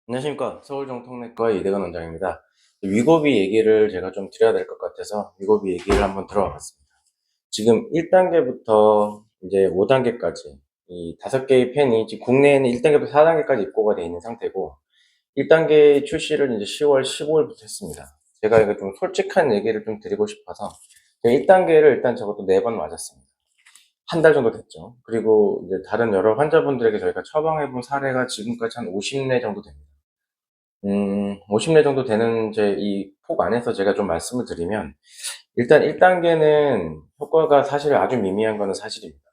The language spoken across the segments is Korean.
안녕하십니까. 서울정통내과의 이대건 원장입니다. 위고비 얘기를 제가 좀 드려야 될 것 같아서 위고비 얘기를 한번 들어와 봤습니다. 지금 1단계부터 이제 5단계까지 이 5개의 펜이 지금 국내에는 1단계부터 4단계까지 입고가 되어 있는 상태고 1단계 출시를 이제 10월 15일부터 했습니다. 제가 이거 좀 솔직한 얘기를 좀 드리고 싶어서 1단계를 일단 적어도 4번 맞았습니다. 한 달 정도 됐죠. 그리고 이제 다른 여러 환자분들에게 저희가 처방해 본 사례가 지금까지 한 50례 정도 됩니다. 50례 정도 되는 이제 이 폭 안에서 제가 좀 말씀을 드리면, 일단 1단계는 효과가 사실 아주 미미한 거는 사실입니다.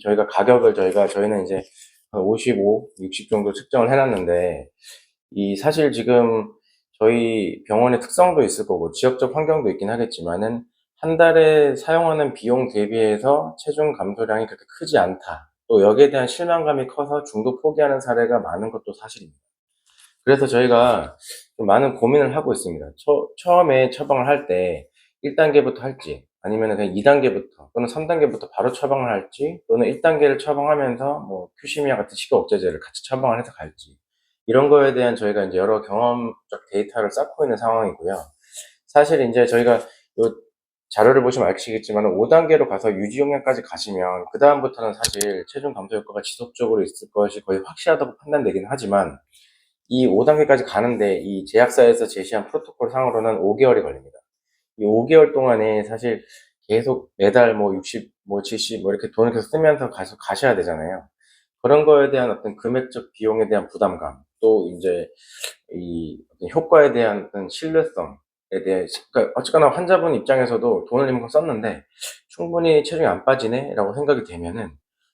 저희가 가격을 저희는 이제 한 55, 60 정도 측정을 해놨는데, 이 사실 지금 저희 병원의 특성도 있을 거고, 지역적 환경도 있긴 하겠지만은, 한 달에 사용하는 비용 대비해서 체중 감소량이 그렇게 크지 않다. 또 여기에 대한 실망감이 커서 중도 포기하는 사례가 많은 것도 사실입니다. 그래서 저희가 좀 많은 고민을 하고 있습니다. 처음에 처방을 할 때 1단계부터 할지, 아니면 그냥 2단계부터 또는 3단계부터 바로 처방을 할지, 또는 1단계를 처방하면서 뭐 큐시미아 같은 식욕 억제제를 같이 처방을 해서 갈지, 이런 거에 대한 저희가 이제 여러 경험적 데이터를 쌓고 있는 상황이고요. 사실 이제 저희가 요 자료를 보시면 아시겠지만 5단계로 가서 유지 용량까지 가시면 그다음부터는 사실 체중 감소 효과가 지속적으로 있을 것이 거의 확실하다고 판단되긴 하지만, 이 5단계까지 가는데 이 제약사에서 제시한 프로토콜 상으로는 5개월이 걸립니다. 이 5개월 동안에 사실 계속 매달 뭐 60, 뭐 70, 뭐 이렇게 돈을 계속 쓰면서 가셔야 되잖아요. 그런 거에 대한 어떤 금액적 비용에 대한 부담감, 또 이제 이 어떤 효과에 대한 어떤 신뢰성에 대해, 그러니까 어쨌거나 환자분 입장에서도 돈을 이만큼 썼는데 충분히 체중이 안 빠지네라고 생각이 되면은,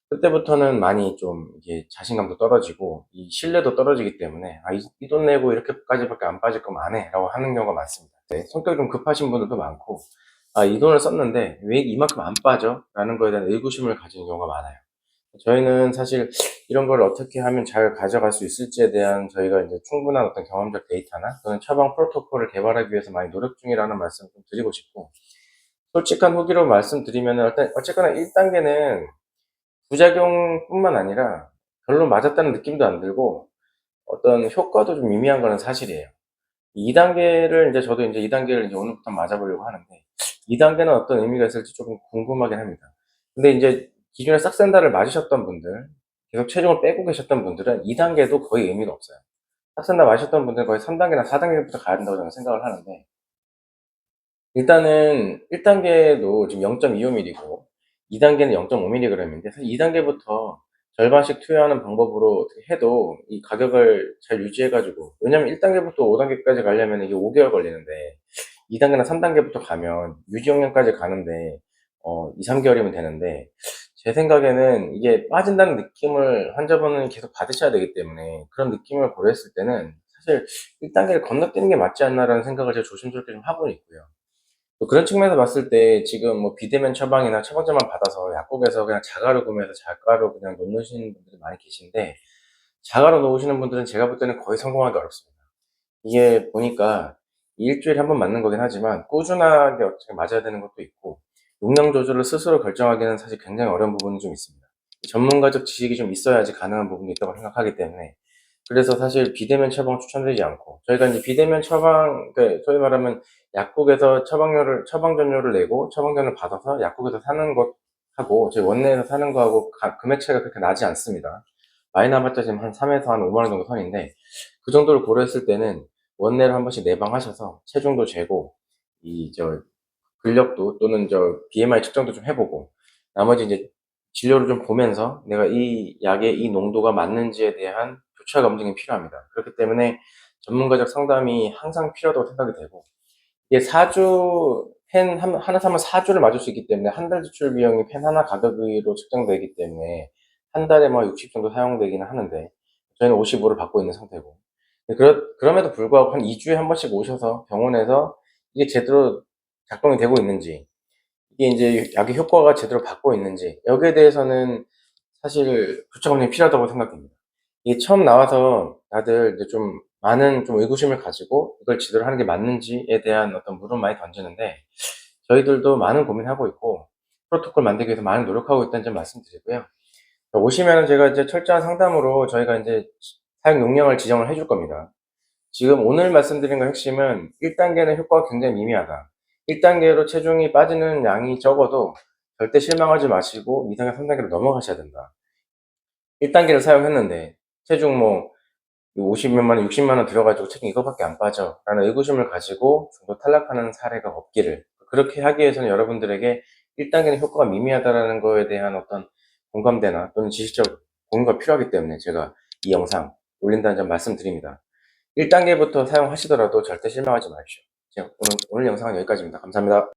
그때부터는 많이 좀 이게 자신감도 떨어지고 이 신뢰도 떨어지기 때문에, 이 돈 내고 이렇게까지밖에 안 빠질 거면 안 해라고 하는 경우가 많습니다. 네, 성격이 좀 급하신 분들도 많고, 이 돈을 썼는데 왜 이만큼 안 빠져? 라는 거에 대한 의구심을 가지는 경우가 많아요. 저희는 사실 이런 걸 어떻게 하면 잘 가져갈 수 있을지에 대한 저희가 이제 충분한 어떤 경험적 데이터나 또는 처방 프로토콜을 개발하기 위해서 많이 노력 중이라는 말씀 좀 드리고 싶고, 솔직한 후기로 말씀드리면 일단 어쨌거나 1단계는 부작용뿐만 아니라 별로 맞았다는 느낌도 안 들고 어떤 효과도 좀 미미한 거는 사실이에요. 2단계를 이제 저도 이제 2단계를 이제 오늘부터 맞아보려고 하는데, 2단계는 어떤 의미가 있을지 조금 궁금하긴 합니다. 근데 이제 기존에 싹센다를 맞으셨던 분들, 계속 체중을 빼고 계셨던 분들은 2단계도 거의 의미가 없어요. 싹센다 맞으셨던 분들은 거의 3단계나 4단계부터 가야 된다고 저는 생각을 하는데, 일단은 1단계도 지금 0.25mm고 2단계는 0.5mg인데, 사실 2단계부터 절반씩 투여하는 방법으로 어떻게 해도 이 가격을 잘 유지해가지고, 왜냐면 1단계부터 5단계까지 가려면 이게 5개월 걸리는데 2단계나 3단계부터 가면 유지 용량까지 가는데 2, 3개월이면 되는데, 제 생각에는 이게 빠진다는 느낌을 환자분은 계속 받으셔야 되기 때문에 그런 느낌을 고려했을 때는 사실 1단계를 건너뛰는 게 맞지 않나라는 생각을 제가 조심스럽게 좀 하고 있고요. 또 그런 측면에서 봤을 때 지금 뭐 비대면 처방이나 처방전만 받아서 약국에서 그냥 자가로 구매해서 자가로 그냥 놓으시는 분들이 많이 계신데, 자가로 놓으시는 분들은 제가 볼 때는 거의 성공하기 어렵습니다. 이게 보니까 일주일에 한 번 맞는 거긴 하지만 꾸준하게 어떻게 맞아야 되는 것도 있고, 용량 조절을 스스로 결정하기는 사실 굉장히 어려운 부분이 좀 있습니다. 전문가적 지식이 좀 있어야지 가능한 부분이 있다고 생각하기 때문에, 그래서 사실 비대면 처방 추천드리지 않고, 저희가 이제 비대면 처방, 그 소위 말하면 약국에서 처방 전료를 내고 처방전을 받아서 약국에서 사는 것하고 저희 원내에서 사는 거하고 금액 차이가 그렇게 나지 않습니다. 많이 나봤자 지금 한 3에서 한 5만 원 정도 선인데, 그 정도를 고려했을 때는 원내를 한 번씩 내방하셔서 체중도 재고 이 저 근력도 또는 BMI 측정도 좀 해보고, 나머지 이제 진료를 좀 보면서 내가 이 약의 이 농도가 맞는지에 대한 교차 검증이 필요합니다. 그렇기 때문에 전문가적 상담이 항상 필요하다고 생각이 되고, 이게 4주 펜 하나 사면 4주를 맞을 수 있기 때문에 한 달 지출 비용이 펜 하나 가격으로 측정되기 때문에 한 달에 뭐 60 정도 사용되기는 하는데, 저희는 55를 받고 있는 상태고, 그럼에도 불구하고 한 2주에 한 번씩 오셔서 병원에서 이게 제대로 작동이 되고 있는지, 이게 이제 약의 효과가 제대로 받고 있는지, 여기에 대해서는 사실 교차 검증이 필요하다고 생각됩니다. 이게 처음 나와서 다들 이제 좀 많은 좀 의구심을 가지고 이걸 제대로 하는 게 맞는지에 대한 어떤 물음 많이 던지는데, 저희들도 많은 고민하고 있고 프로토콜 만들기 위해서 많은 노력하고 있다는 점 말씀드리고요. 오시면은 제가 이제 철저한 상담으로 저희가 이제 사용 용량을 지정을 해줄 겁니다. 지금 오늘 말씀드린 거 핵심은 1단계는 효과가 굉장히 미미하다. 1단계로 체중이 빠지는 양이 적어도 절대 실망하지 마시고 2단계, 3단계로 넘어가셔야 된다. 1단계를 사용했는데 체중 뭐 50몇만 원, 60만 원 들어가지고 체중 이거밖에 안 빠져 라는 의구심을 가지고 중도 탈락하는 사례가 없기를, 그렇게 하기 위해서는 여러분들에게 1단계는 효과가 미미하다라는 거에 대한 어떤 공감대나 또는 지식적 공유가 필요하기 때문에 제가 이 영상 올린다는 점 말씀드립니다. 1단계부터 사용하시더라도 절대 실망하지 마십시오. 오늘 영상은 여기까지입니다. 감사합니다.